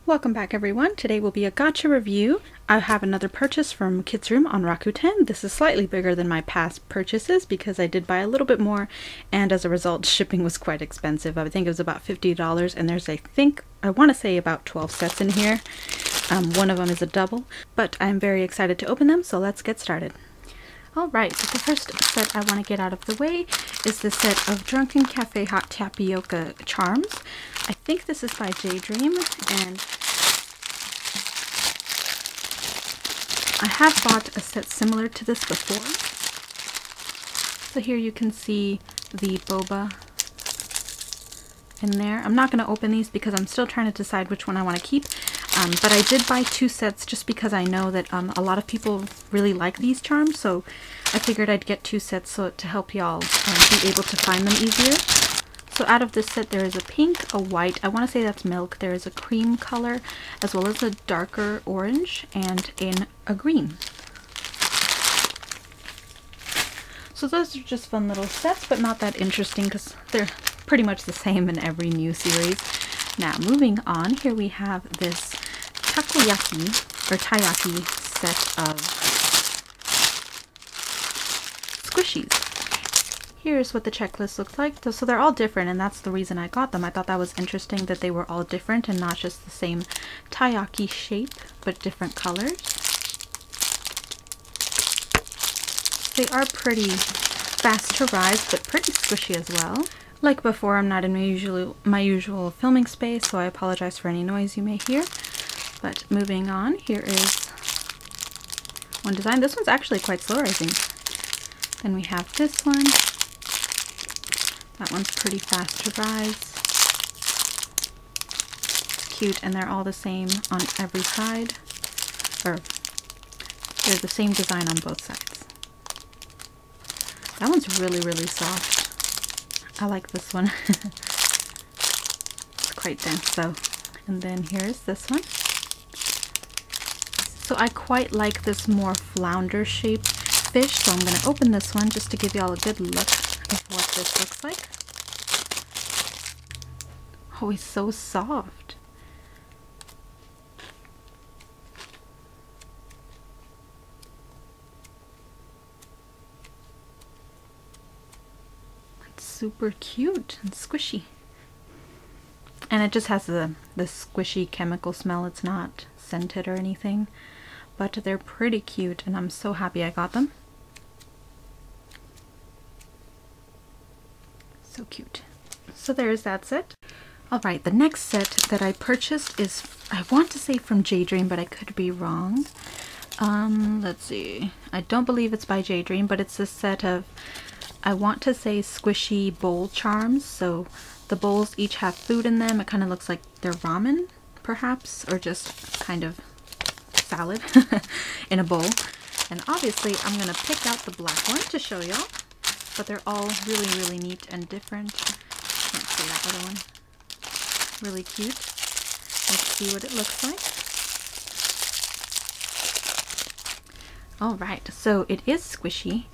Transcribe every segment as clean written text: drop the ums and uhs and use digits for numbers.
Welcome back everyone. Today will be a gacha review. I have another purchase from Kidsroom on Rakuten. This is slightly bigger than my past purchases because I did buy a little bit more, and as a result shipping was quite expensive. I think it was about $50, and there's I want to say about 12 sets in here. One of them is a double, but I'm very excited to open them, so let's get started. Alright, the first set I want to get out of the way is the set of Drunken Cafe Hot Tapioca Charms. I think this is by JDREAM, and I have bought a set similar to this before. So here you can see the boba in there. I'm not going to open these because I'm still trying to decide which one I want to keep. But I did buy two sets just because I know that a lot of people really like these charms, so I figured I'd get two sets to help y'all be able to find them easier. So out of this set there is a pink, a white, I want to say that's milk, there is a cream color, as well as a darker orange, and a green. So those are just fun little sets, but not that interesting because they're pretty much the same in every new series. Now moving on, here we have this Taiyaki set of Squishies. Here's what the checklist looks like. So they're all different, and that's the reason I got them. I thought that was interesting that they were all different and not just the same taiyaki shape, but different colors. They are pretty fast to rise, but pretty squishy as well. Like before, I'm not in my usual filming space, so I apologize for any noise you may hear. But moving on, here is one design. This one's actually quite slower, I think. Then we have this one. That one's pretty fast to rise. It's cute, and they're all the same on every side. Or, they're the same design on both sides. That one's really, really soft. I like this one. It's quite dense though. And then here's this one. So I quite like this more flounder shaped fish, so I'm going to open this one just to give y'all a good look of what this looks like. Oh, he's so soft. It's super cute and squishy. And it just has the squishy chemical smell. It's not scented or anything, but they're pretty cute, and I'm so happy I got them. So cute. So there's that set. Alright, the next set that I purchased is, I want to say from JDREAM, but I could be wrong. Let's see. I don't believe it's by JDREAM, but it's a set of, I want to say, squishy bowl charms. So the bowls each have food in them. It kind of looks like they're ramen, perhaps, or just kind of salad in a bowl. And obviously I'm going to pick out the black one to show y'all. But they're all really, really neat and different. Can't see that other one. Really cute. Let's see what it looks like. Alright, so it is squishy.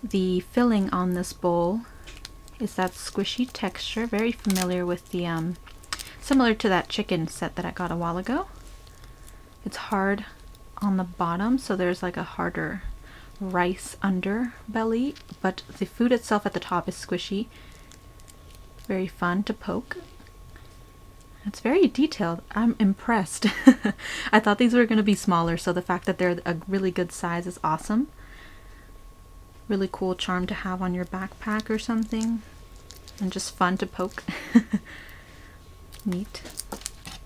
The filling on this bowl is that squishy texture. Very familiar with the, similar to that chicken set that I got a while ago. It's hard on the bottom, so there's like a harder rice underbelly, but the food itself at the top is squishy. Very fun to poke. It's very detailed. I'm impressed. I thought these were going to be smaller, so the fact that they're a really good size is awesome. Really cool charm to have on your backpack or something, and just fun to poke. Neat.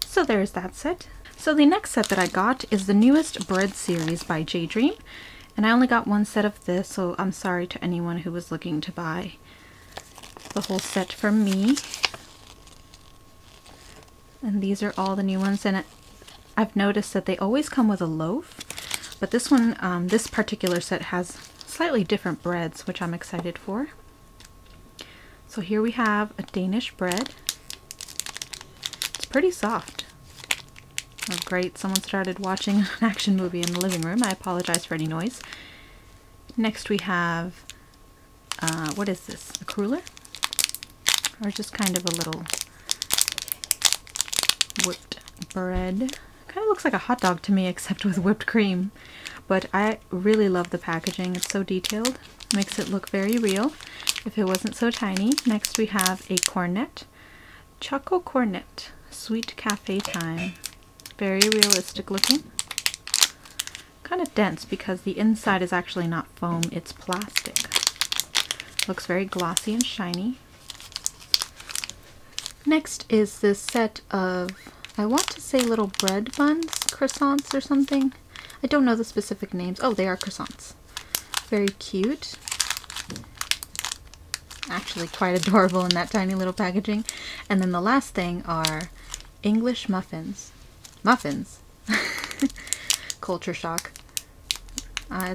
So there's that set. So the next set that I got is the newest bread series by JDREAM. And I only got one set of this, so I'm sorry to anyone who was looking to buy the whole set from me. And these are all the new ones, and I've noticed that they always come with a loaf. But this one, this particular set has slightly different breads, which I'm excited for. So here we have a Danish bread. It's pretty soft. Oh great, someone started watching an action movie in the living room. I apologize for any noise. Next we have, what is this? A cruller? Or just kind of a little whipped bread. Kind of looks like a hot dog to me, except with whipped cream. But I really love the packaging. It's so detailed. Makes it look very real. If it wasn't so tiny. Next we have a cornet. Choco cornet. Sweet cafe time. Very realistic looking. Kind of dense because the inside is actually not foam, it's plastic. Looks very glossy and shiny. Next is this set of, I want to say little bread buns, croissants or something. I don't know the specific names. Oh, they are croissants. Very cute. Actually quite adorable in that tiny little packaging. And then the last thing are English muffins. Muffins? Culture shock.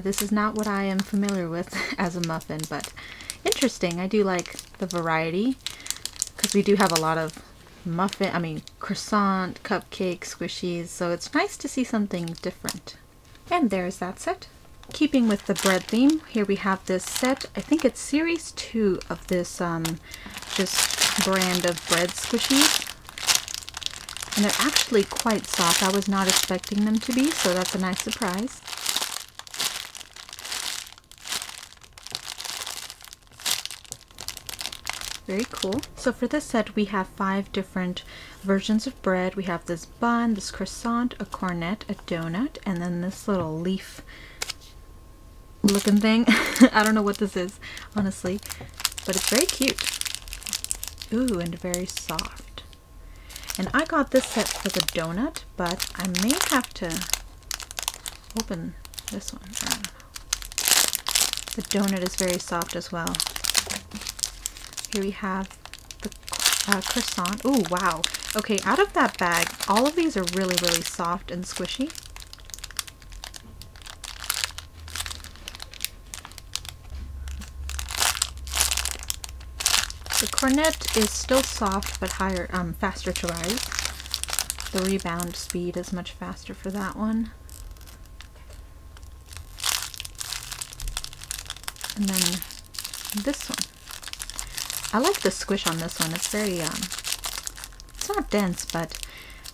This is not what I am familiar with as a muffin, but interesting. I do like the variety because we do have a lot of croissant, cupcake, squishies, so it's nice to see something different. And there's that set. Keeping with the bread theme, here we have this set. I think it's series 2 of this brand of bread squishies. And they're actually quite soft. I was not expecting them to be, so that's a nice surprise. Very cool. So for this set, we have 5 different versions of bread. We have this bun, this croissant, a cornet, a donut, and then this little leaf looking thing. I don't know what this is, honestly, but it's very cute. Ooh, and very soft. And I got this set for the donut, but I may have to open this one. I don't know. The donut is very soft as well. Here we have the croissant. Ooh, wow. Okay, out of that bag, all of these are really, really soft and squishy. The cornet is still soft, but faster to rise. The rebound speed is much faster for that one. And then this one. I like the squish on this one. It's very, it's not dense, but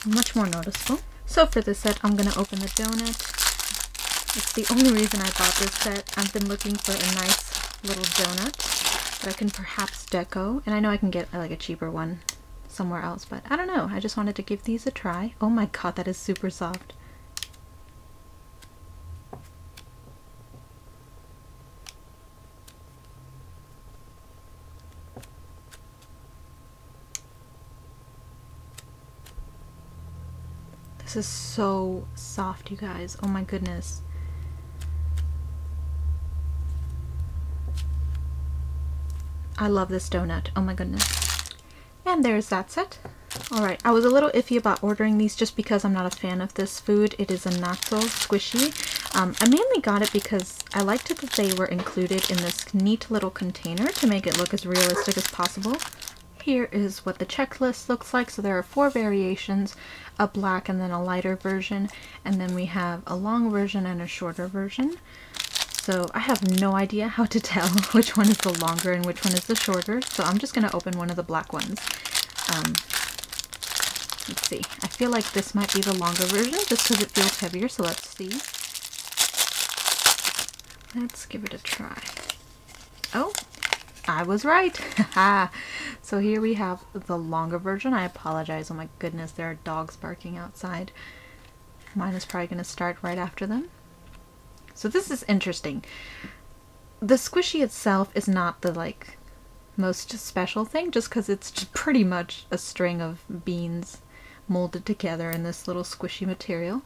much more noticeable. So for this set, I'm going to open the donut. It's the only reason I bought this set. I've been looking for a nice little donut that I can perhaps deco. And I know I can get like a cheaper one somewhere else, but I don't know. I just wanted to give these a try. Oh my god, that is super soft. This is so soft, you guys. Oh my goodness. I love this donut. Oh my goodness. And there's that set. Alright, I was a little iffy about ordering these just because I'm not a fan of this food. It is a natto squishy. I mainly got it because I liked it that they were included in this neat little container to make it look as realistic as possible. Here is what the checklist looks like. So there are 4 variations, a black and then a lighter version, and then we have a long version and a shorter version. So I have no idea how to tell which one is the longer and which one is the shorter, so I'm just going to open one of the black ones. Let's see. I feel like this might be the longer version just because it feels heavier, so let's see. Let's give it a try. Oh! I was right! So here we have the longer version. I apologize. Oh my goodness, there are dogs barking outside. Mine is probably going to start right after them. So this is interesting. The squishy itself is not the most special thing, just because it's just pretty much a string of beans molded together in this little squishy material.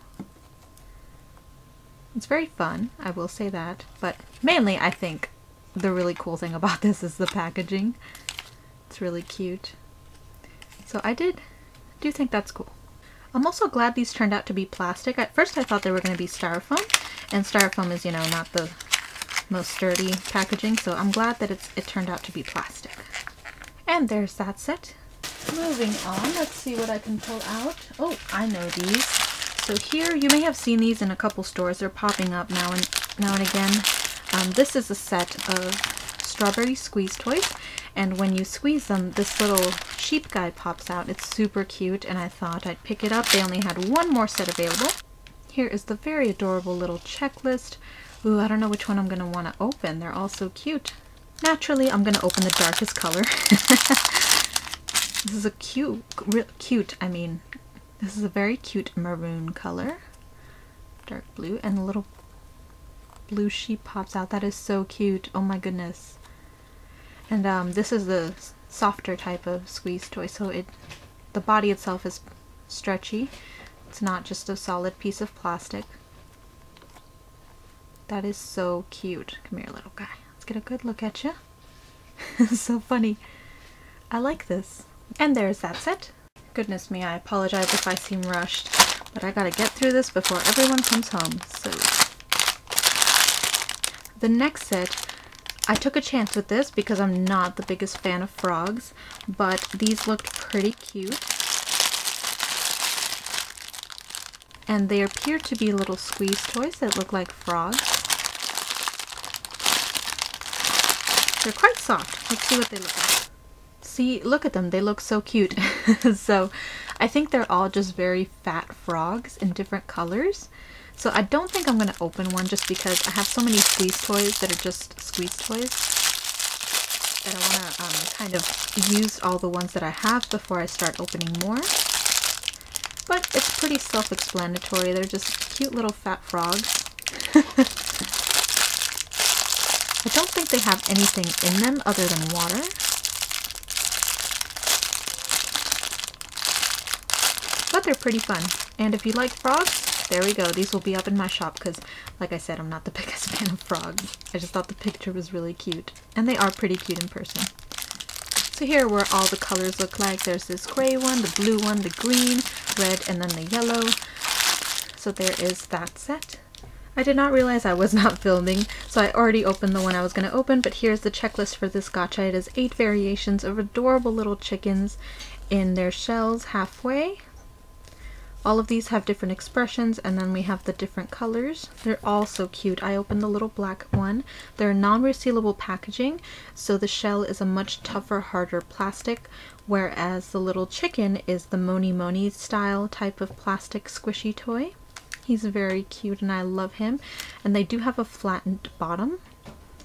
It's very fun, I will say that, but mainly I think the really cool thing about this is the packaging. It's really cute. So I do think that's cool. I'm also glad these turned out to be plastic. At first I thought they were going to be styrofoam, and styrofoam is, you know, not the most sturdy packaging, so I'm glad that it turned out to be plastic. And there's that set. Moving on, let's see what I can pull out. Oh, I know these. So here, you may have seen these in a couple stores. They're popping up now and again. This is a set of strawberry squeeze toys, And when you squeeze them, this little sheep guy pops out. It's super cute, and I thought I'd pick it up. They only had one more set available. Here is the very adorable little checklist. Ooh, I don't know which one I'm going to want to open. They're all so cute. Naturally, I'm going to open the darkest color. This is a this is a very cute maroon color. Dark blue, and the little blue sheep pops out. That is so cute. Oh my goodness. And this is the softer type of squeeze toy, so the body itself is stretchy. It's not just a solid piece of plastic. That is so cute. Come here, little guy. Let's get a good look at you. So funny. I like this. And there's that set. Goodness me, I apologize if I seem rushed, but I gotta get through this before everyone comes home. So the next set, I took a chance with this because I'm not the biggest fan of frogs, but these looked pretty cute. And they appear to be little squeeze toys that look like frogs. They're quite soft. Let's see what they look like. See, look at them. They look so cute. So I think they're all just very fat frogs in different colors. So I don't think I'm going to open one just because I have so many squeeze toys that are just squeeze toys. And I want to kind of use all the ones that I have before I start opening more. But it's pretty self-explanatory. They're just cute little fat frogs. I don't think they have anything in them other than water. But they're pretty fun. And if you like frogs, there we go. These will be up in my shop because, like I said, I'm not the biggest fan of frogs. I just thought the picture was really cute. And they are pretty cute in person. So here are where all the colors look like. There's this gray one, the blue one, the green, red, and then the yellow. So there is that set. I did not realize I was not filming, so I already opened the one I was going to open, but here's the checklist for this gacha. It is 8 variations of adorable little chickens in their shells halfway. All of these have different expressions, and then we have the different colors. They're all so cute. I opened the little black one. They're non-resealable packaging, so the shell is a much tougher, harder plastic, whereas the little chicken is the Moni Moni style type of plastic squishy toy. He's very cute and I love him. And they do have a flattened bottom,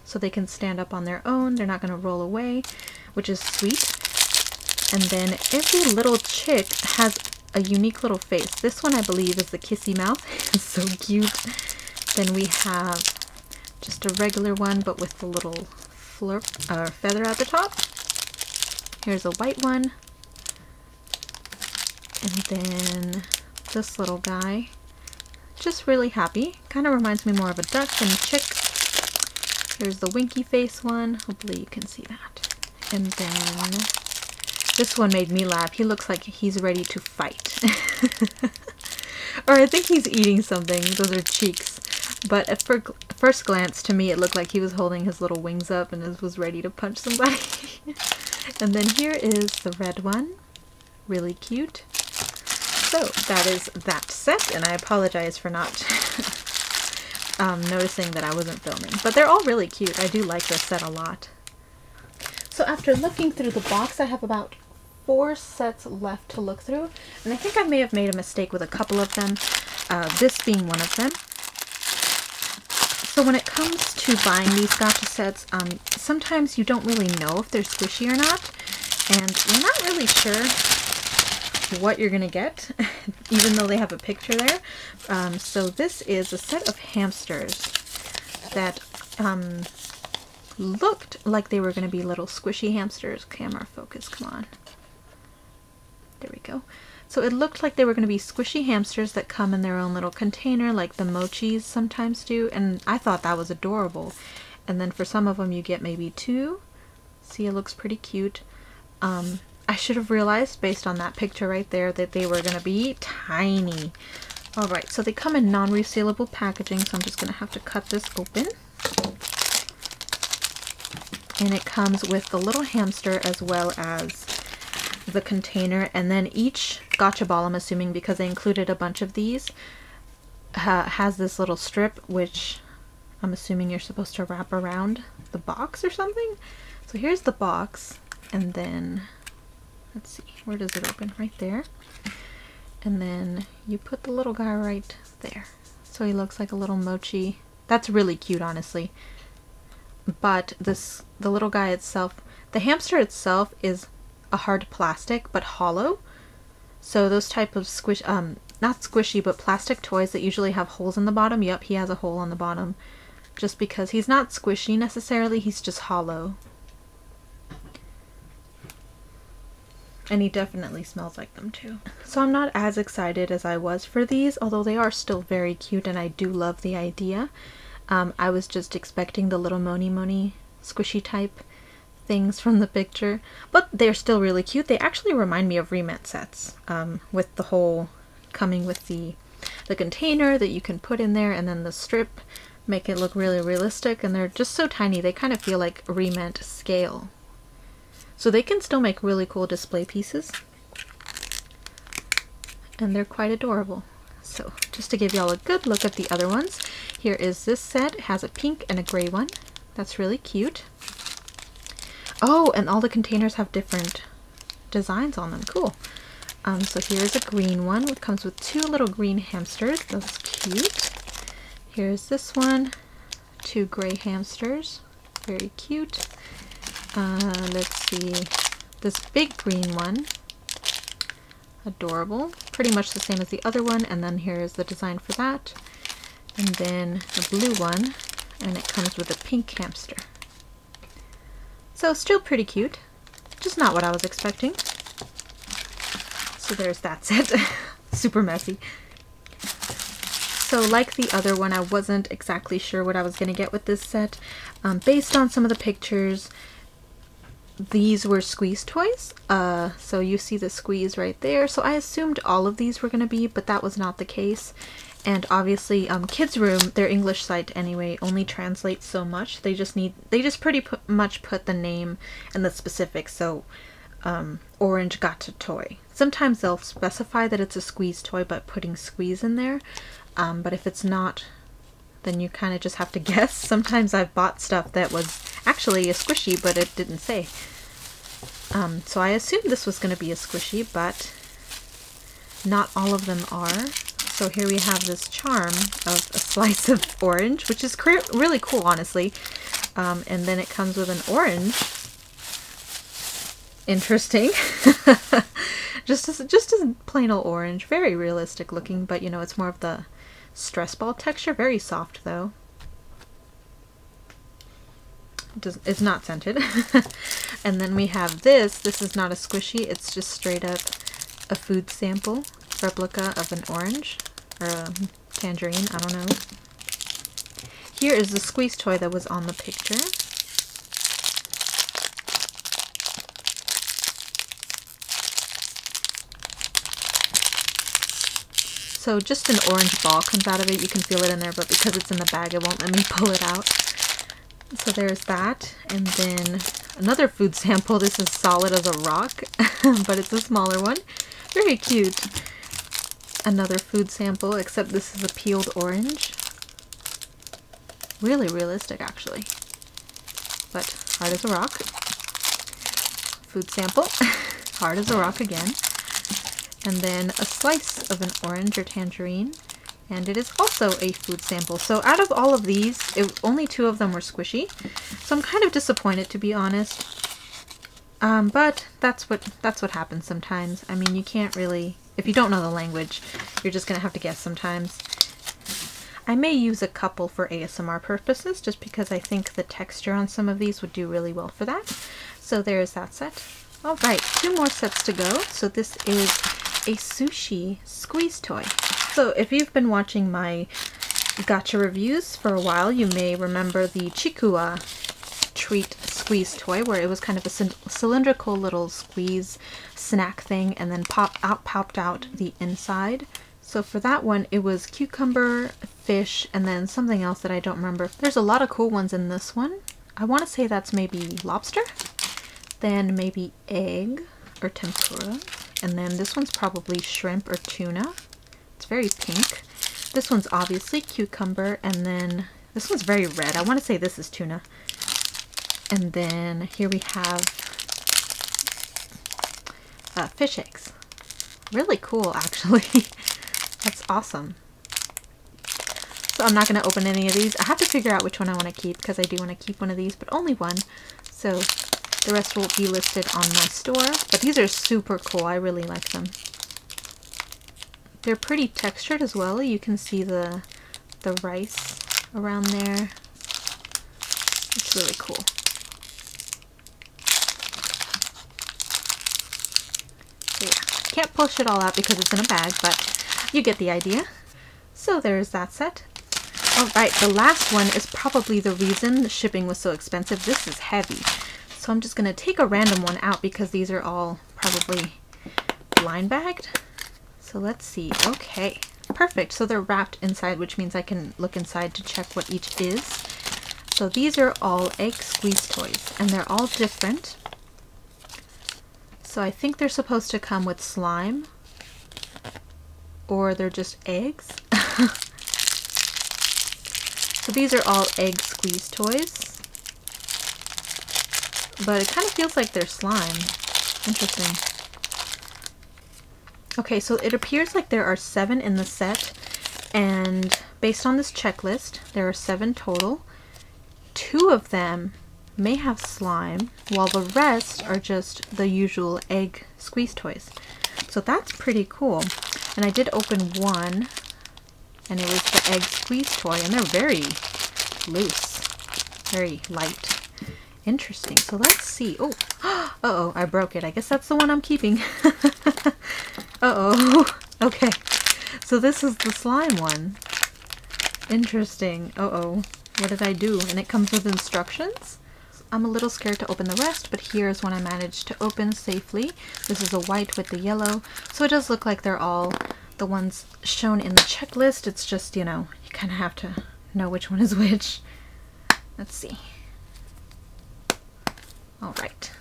so they can stand up on their own. They're not going to roll away, which is sweet. And then every little chick has a unique little face. This one I believe is the kissy mouth. It's so cute. Then we have just a regular one but with the little feather at the top. Here's a white one. And then this little guy. Just really happy. Kind of reminds me more of a duck than a chick. Here's the winky face one. Hopefully you can see that. And then this one made me laugh. He looks like he's ready to fight. Or I think he's eating something. Those are cheeks. But at first glance, to me, it looked like he was holding his little wings up and was ready to punch somebody. And then here is the red one. Really cute. So that is that set, and I apologize for not noticing that I wasn't filming. But they're all really cute. I do like this set a lot. So after looking through the box, I have about 4 sets left to look through, and I think I may have made a mistake with a couple of them, this being one of them. So when it comes to buying these gacha sets, sometimes you don't really know if they're squishy or not, and you're not really sure what you're gonna get, even though they have a picture there. So this is a set of hamsters that looked like they were going to be little squishy hamsters. Camera focus, come on. There we go. So it looked like they were going to be squishy hamsters that come in their own little container like the mochis sometimes do, and I thought that was adorable. And then for some of them you get maybe 2. See, it looks pretty cute. I should have realized based on that picture right there that they were going to be tiny. Alright, so they come in non-resealable packaging, so I'm just going to have to cut this open. And it comes with the little hamster as well as the container, and then each gacha ball, I'm assuming because they included a bunch of these, has this little strip which I'm assuming you're supposed to wrap around the box or something. So here's the box, and then, let's see, where does it open? Right there. And then you put the little guy right there. So he looks like a little mochi. That's really cute, honestly. But the little guy itself, the hamster itself is a hard plastic, but hollow. So those type of not squishy, but plastic toys that usually have holes in the bottom. Yep, he has a hole on the bottom. Just because he's not squishy necessarily, he's just hollow. And he definitely smells like them too. So I'm not as excited as I was for these, although they are still very cute and I do love the idea. I was just expecting the little Moni squishy type things from the picture, but they're still really cute. They actually remind me of remet sets, with the whole coming with the container that you can put in there, and then the strip, make it look really realistic, and they're just so tiny they kind of feel like remet scale. So they can still make really cool display pieces, and they're quite adorable. So just to give y'all a good look at the other ones, here is this set. It has a pink and a gray one. That's really cute. Oh, and all the containers have different designs on them. Cool. So here's a green one, which comes with 2 little green hamsters. That's cute. Here's this one. 2 gray hamsters. Very cute. Let's see. This big green one. Adorable. Pretty much the same as the other one. And then here's the design for that. And then a blue one. And it comes with a pink hamster. So still pretty cute, just not what I was expecting. So there's that set. Super messy. So like the other one, I wasn't exactly sure what I was going to get with this set. Based on some of the pictures, these were squeeze toys. So you see the squeeze right there. So I assumed all of these were going to be, but that was not the case. And obviously, Kidsroom, their English site anyway, only translates so much. They just pretty much put the name and the specifics. So, orange Gacha toy. Sometimes they'll specify that it's a squeeze toy, but putting squeeze in there. But if it's not, then you kind of just have to guess. Sometimes I've bought stuff that was actually a squishy, but it didn't say. So I assumed this was going to be a squishy, but not all of them are. So here we have this charm of a slice of orange, which is really cool, honestly. And then it comes with an orange. Interesting. just as plain old orange. Very realistic looking, but you know, it's more of the stress ball texture. Very soft though. It's not scented. And then we have this. This is not a squishy. It's just straight up a food sample. Replica of an orange or a tangerine, I don't know. Here is the squeeze toy that was on the picture. So just an orange ball comes out of it. You can feel it in there, but because it's in the bag, it won't let me pull it out. So there's that. And then another food sample. This is solid as a rock, but it's a smaller one. Very cute. Another food sample, except this is a peeled orange. Really realistic, actually. But hard as a rock. Food sample. Hard as a rock again. And then a slice of an orange or tangerine. And it is also a food sample. So out of all of these, only 2 of them were squishy. So I'm kind of disappointed, to be honest. But that's what happens sometimes. I mean, you can't really, if you don't know the language, you're just gonna have to guess sometimes. I may use a couple for ASMR purposes, just because I think the texture on some of these would do really well for that. So there's that set. All right, 2 more sets to go. So this is a sushi squeeze toy. So if you've been watching my gacha reviews for a while, you may remember the Chikua treat squeeze toy, where it was kind of a cylindrical little squeeze snack thing, and then popped out the inside. So for that one, it was cucumber, fish, and then something else that I don't remember. There's a lot of cool ones in this one. I want to say that's maybe lobster, then maybe egg or tempura, and then this one's probably shrimp or tuna. It's very pink. This one's obviously cucumber, and then this one's very red. I want to say this is tuna. And then here we have fish eggs. Really cool, actually. That's awesome. So I'm not going to open any of these. I have to figure out which one I want to keep because I do want to keep one of these, but only one. So the rest will be listed on my store. But these are super cool. I really like them. They're pretty textured as well. You can see the rice around there. It's really cool. So yeah, can't push it all out because it's in a bag, but you get the idea. So there's that set. Alright, the last one is probably the reason the shipping was so expensive. This is heavy. So I'm just going to take a random one out because these are all probably blind bagged. So let's see. Okay, perfect. So they're wrapped inside, which means I can look inside to check what each is. So these are all egg squeeze toys, and they're all different. So I think they're supposed to come with slime, or they're just eggs. So these are all egg squeeze toys, but it kind of feels like they're slime. Interesting. Okay, so it appears like there are 7 in the set, and based on this checklist, there are 7 total. 2 of them may have slime, while the rest are just the usual egg squeeze toys. So that's pretty cool. And I did open one, and it was the egg squeeze toy, and they're very loose, very light. Interesting. So let's see. Oh, uh-oh, I broke it. I guess that's the one I'm keeping. Uh-oh. Okay. So this is the slime one. Interesting. Uh-oh. What did I do? And it comes with instructions. I'm a little scared to open the rest, but here's one I managed to open safely. This is a white with the yellow. So it does look like they're all the ones shown in the checklist. It's just, you know, you kind of have to know which one is which. Let's see. Alright.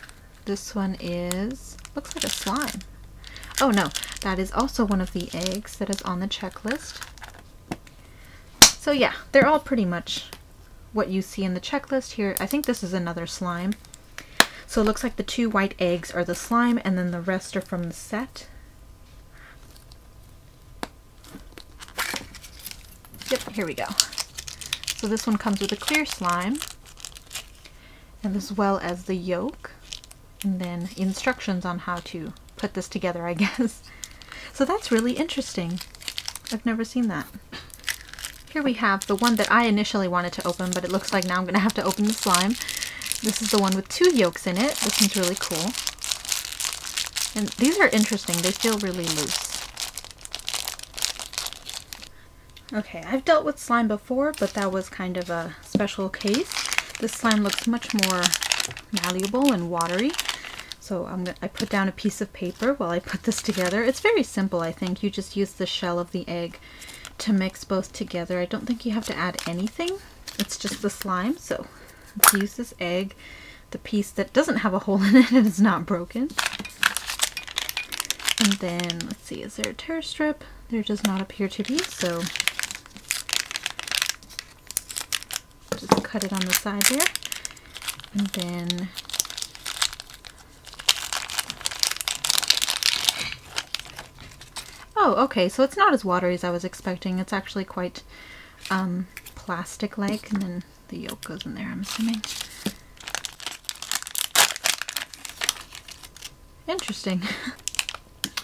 This one is, looks like a slime. Oh no, that is also one of the eggs that is on the checklist. So yeah, they're all pretty much what you see in the checklist here. I think this is another slime. So it looks like the 2 white eggs are the slime, and then the rest are from the set. Yep, here we go. So this one comes with a clear slime, and as well as the yolk, and then instructions on how to put this together, I guess. So that's really interesting. I've never seen that. Here we have the one that I initially wanted to open, but it looks like now I'm going to have to open the slime. This is the one with 2 yolks in it. This one's really cool. And these are interesting. They feel really loose. Okay, I've dealt with slime before, but that was kind of a special case. This slime looks much more malleable and watery. So I put down a piece of paper while I put this together. It's very simple, I think. You just use the shell of the egg to mix both together. I don't think you have to add anything. It's just the slime. So let's use this egg, the piece that doesn't have a hole in it and is not broken. And then, let's see, is there a tear strip? There does not appear to be, so just cut it on the side there. And then oh, okay, so it's not as watery as I was expecting. It's actually quite plastic-like, and then the yolk goes in there, I'm assuming. Interesting.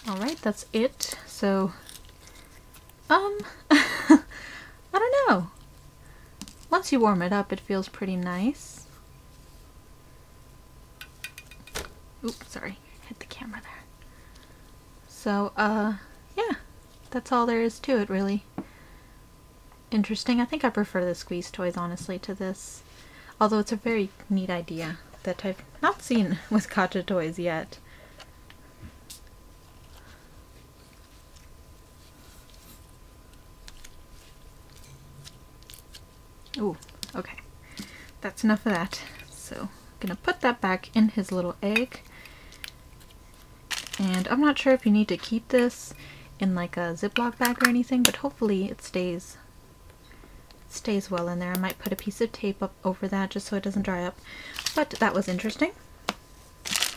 Alright, that's it. So, I don't know. Once you warm it up, it feels pretty nice. Oops, sorry. Hit the camera there. So, yeah, that's all there is to it, really. Interesting. I think I prefer the squeeze toys, honestly, to this. Although it's a very neat idea that I've not seen with Gacha toys yet. Ooh, okay. That's enough of that. So, I'm gonna put that back in his little egg. And I'm not sure if you need to keep this in like a Ziploc bag or anything, but hopefully it stays stays well in there. I might put a piece of tape up over that just so it doesn't dry up. But that was interesting.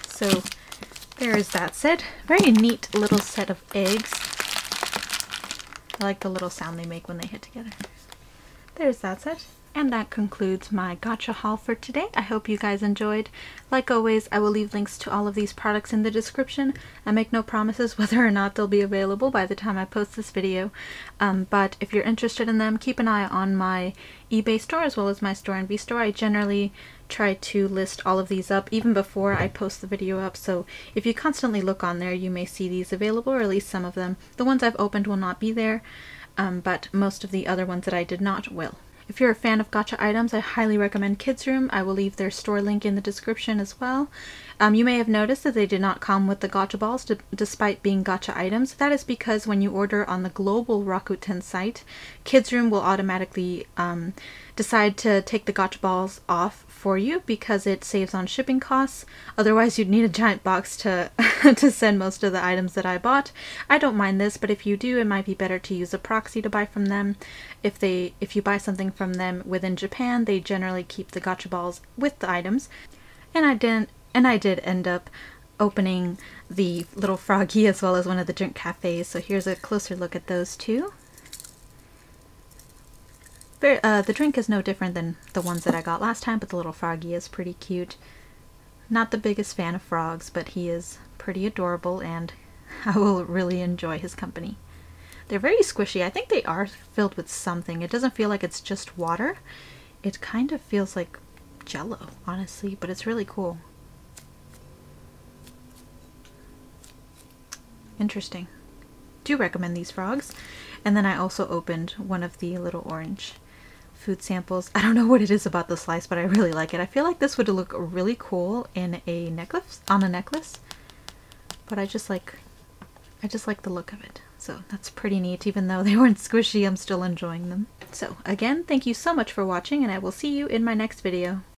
So there's that set. Very neat little set of eggs. I like the little sound they make when they hit together. There's that set. And that concludes my Gacha haul for today. I hope you guys enjoyed. Like always, I will leave links to all of these products in the description. I make no promises whether or not they'll be available by the time I post this video. But if you're interested in them, keep an eye on my eBay store as well as my store and V-store. I generally try to list all of these up even before I post the video up, so if you constantly look on there, you may see these available, or at least some of them. The ones I've opened will not be there, but most of the other ones that I did not will. If you're a fan of gacha items, I highly recommend Kidsroom. I will leave their store link in the description as well. You may have noticed that they did not come with the gacha balls despite being gacha items. That is because when you order on the global Rakuten site, Kidsroom will automatically decide to take the gacha balls off for you because it saves on shipping costs. Otherwise you'd need a giant box to to send most of the items that I bought. I don't mind this, but if you do, it might be better to use a proxy to buy from them. If you buy something from them within Japan, they generally keep the gacha balls with the items. And I did end up opening the little froggy as well as one of the drink cafes. So here's a closer look at those two. The drink is no different than the ones that I got last time, but the little froggy is pretty cute. Not the biggest fan of frogs, but he is pretty adorable and I will really enjoy his company. They're very squishy. I think they are filled with something. It doesn't feel like it's just water. It kind of feels like Jello, honestly, but it's really cool. Interesting. Do recommend these frogs. And then I also opened one of the little orange food samples. I don't know what it is about the slice, but I really like it. I feel like this would look really cool in a necklace, but I just like the look of it. So that's pretty neat. Even though they weren't squishy, I'm still enjoying them. So again, thank you so much for watching, and I will see you in my next video.